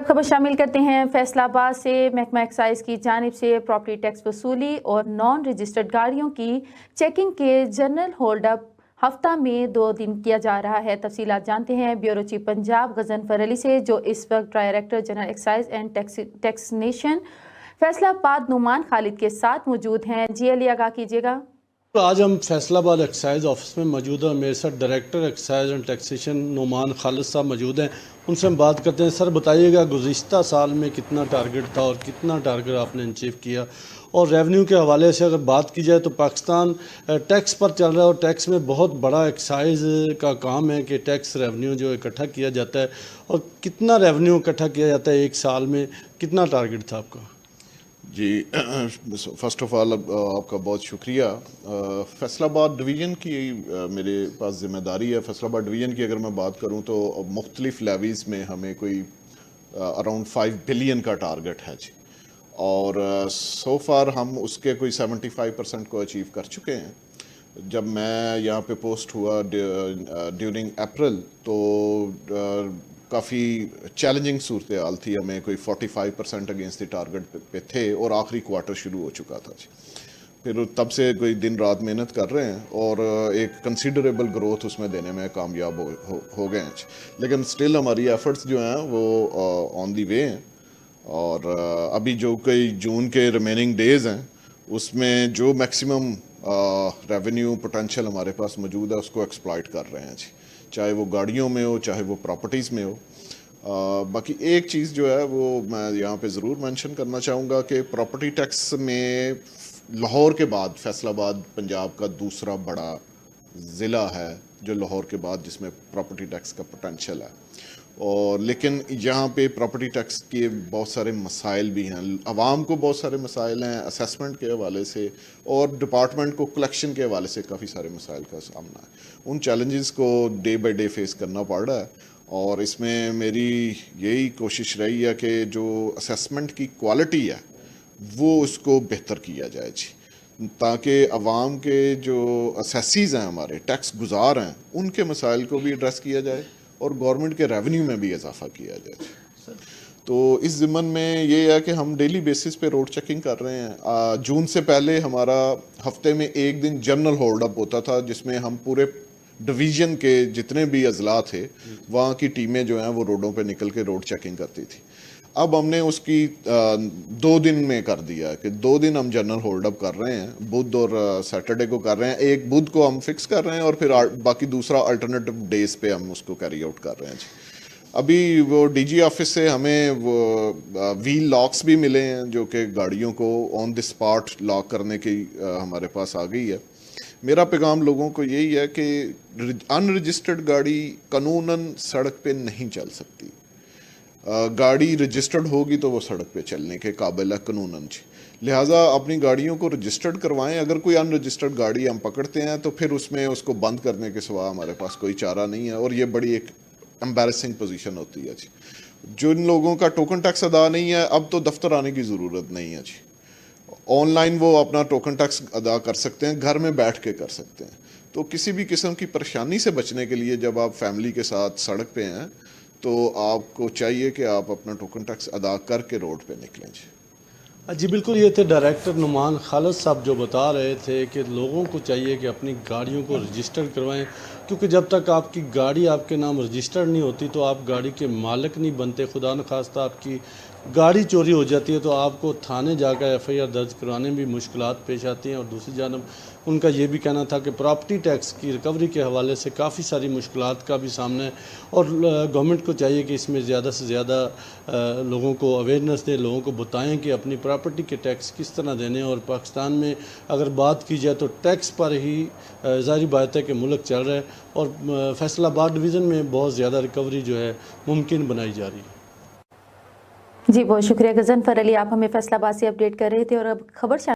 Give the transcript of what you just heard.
खबर शामिल करते हैं फैसल आबाद से। महकमा एक्साइज की जानिब से प्रॉपर्टी टैक्स वसूली और नॉन रजिस्टर्ड गाड़ियों की चेकिंग के जनरल होल्ड अप हफ्ता में 2 दिन किया जा रहा है। तफसीलात जानते हैं ब्यूरो चीफ पंजाब गजनफर अली से, जो इस वक्त director general excise and taxation Faisalabad Noman Khalid के साथ मौजूद हैं। जी अली, आगाह कीजिएगा। आज हम फैसलाबाद एक्साइज ऑफिस में मौजूद हैं। मेरे साथ director excise and taxation Noman Khalid sahab मौजूद हैं। उनसे हम बात करते हैं। सर बताइएगा, गुज़िश्ता साल में कितना टारगेट था और कितना टारगेट आपने अचीव किया, और रेवेन्यू के हवाले से अगर बात की जाए तो पाकिस्तान टैक्स पर चल रहा है और टैक्स में बहुत बड़ा एक्साइज का काम है कि टैक्स रेवेन्यू जो इकट्ठा किया जाता है, और कितना रेवेन्यू इकट्ठा किया जाता है एक साल में, कितना टारगेट था आपका? जी, फ़र्स्ट ऑफ़ ऑल आपका बहुत शुक्रिया। फैसलाबाद डिवीज़न की मेरे पास ज़िम्मेदारी है। फैसलाबाद डिवीज़न की अगर मैं बात करूं तो मुख्तलिफ लेवीज़ में हमें कोई अराउंड 5 बिलियन का टारगेट है जी, और सो फार हम उसके कोई 75% को अचीव कर चुके हैं। जब मैं यहाँ पे पोस्ट हुआ ड्यूरिंग अप्रैल तो काफ़ी चैलेंजिंग सूरत हाल थी। हमें कोई 45% अगेंस्ट द टारगेट पे थे और आखिरी क्वार्टर शुरू हो चुका था जी। फिर तब से कोई दिन रात मेहनत कर रहे हैं और एक कंसिडरेबल ग्रोथ उसमें देने में कामयाब हो गए हैं। लेकिन स्टिल हमारी एफर्ट्स जो हैं वो ऑन दी वे हैं, और अभी जो कोई जून के रिमेनिंग डेज़ हैं उसमें जो मैक्सिमम रेवेन्यू पोटेंशियल हमारे पास मौजूद है उसको एक्सप्लॉइट कर रहे हैं जी, चाहे वो गाड़ियों में हो चाहे वो प्रॉपर्टीज़ में हो। बाकी एक चीज़ जो है वो मैं यहाँ पे ज़रूर मेंशन करना चाहूँगा कि प्रॉपर्टी टैक्स में लाहौर के बाद फैसलाबाद पंजाब का दूसरा बड़ा ज़िला है जो लाहौर के बाद जिसमें प्रॉपर्टी टैक्स का पोटेंशियल है। और लेकिन यहाँ पे प्रॉपर्टी टैक्स के बहुत सारे मसाइल भी हैं, आवाम को बहुत सारे मसाइल हैं असेसमेंट के हवाले से, और डिपार्टमेंट को कलेक्शन के हवाले से काफ़ी सारे मसाइल का सामना है। उन चैलेंजेस को डे बाय डे फेस करना पड़ रहा है, और इसमें मेरी यही कोशिश रही है कि जो असेसमेंट की क्वालिटी है वो उसको बेहतर किया जाए जी, ताकि आवाम के जो असेसीज़ हैं, हमारे टैक्स गुजार हैं, उनके मसाइल को भी एड्रेस किया जाए और गवर्नमेंट के रेवेन्यू में भी इजाफा किया जाए। तो इस ज़िम्मन में ये है कि हम डेली बेसिस पे रोड चेकिंग कर रहे हैं। जून से पहले हमारा हफ्ते में एक दिन जनरल होल्ड अप होता था जिसमें हम पूरे डिवीज़न के जितने भी अजला थे वहाँ की टीमें जो हैं वो रोडों पे निकल के रोड चेकिंग करती थी। अब हमने उसकी 2 दिन में कर दिया है कि 2 दिन हम जनरल होल्ड अप कर रहे हैं, बुध और सैटरडे को कर रहे हैं। एक बुध को हम फिक्स कर रहे हैं और फिर बाकी दूसरा अल्टरनेटिव डेज पे हम उसको कैरी आउट कर रहे हैं जी। अभी वो डीजी ऑफिस से हमें वो व्हील लॉक्स भी मिले हैं जो कि गाड़ियों को ऑन द स्पॉट लॉक करने की हमारे पास आ गई है। मेरा पैगाम लोगों को यही है कि अनरजिस्टर्ड गाड़ी कानूनन सड़क पे नहीं चल सकती। गाड़ी रजिस्टर्ड होगी तो वो सड़क पे चलने के काबिल है कानूनन जी, लिहाजा अपनी गाड़ियों को रजिस्टर्ड करवाएं। अगर कोई अनरजिस्टर्ड गाड़ी हम पकड़ते हैं तो फिर उसमें उसको बंद करने के सिवा हमारे पास कोई चारा नहीं है, और ये बड़ी एक एम्बैरेसिंग पोजीशन होती है जी। जिन लोगों का टोकन टैक्स अदा नहीं है अब तो दफ्तर आने की ज़रूरत नहीं है जी, ऑनलाइन वो अपना टोकन टैक्स अदा कर सकते हैं, घर में बैठ के कर सकते हैं। तो किसी भी किस्म की परेशानी से बचने के लिए जब आप फैमिली के साथ सड़क पे हैं तो आपको चाहिए कि आप अपना टोकन टैक्स अदा करके रोड पे निकलें जी। जी बिल्कुल, ये थे डायरेक्टर नुमान खालिद साहब जो बता रहे थे कि लोगों को चाहिए कि अपनी गाड़ियों को रजिस्टर करवाएं, क्योंकि जब तक आपकी गाड़ी आपके नाम रजिस्टर्ड नहीं होती तो आप गाड़ी के मालिक नहीं बनते। खुदा न खास्ता आपकी गाड़ी चोरी हो जाती है तो आपको थाने जाकर FIR दर्ज करवाने में भी मुश्किलात पेश आती हैं। और दूसरी जानब उनका ये भी कहना था कि प्रॉपर्टी टैक्स की रिकवरी के हवाले से काफ़ी सारी मुश्किलात का भी सामना है, और गवर्नमेंट को चाहिए कि इसमें ज़्यादा से ज़्यादा लोगों को अवेयरनेस दें, लोगों को बताएं कि अपनी प्रॉपर्टी के टैक्स किस तरह देने। और पाकिस्तान में अगर बात की जाए तो टैक्स पर ही ज़ाहिर बात है कि मुल्क चल रहा है, और फैसलाबाद डिवीज़न में बहुत ज़्यादा रिकवरी जो है मुमकिन बनाई जा रही है। जी बहुत शुक्रिया गजनफर अली, आप हमें फैसलाबाद से अपडेट कर रहे थे। और अब खबर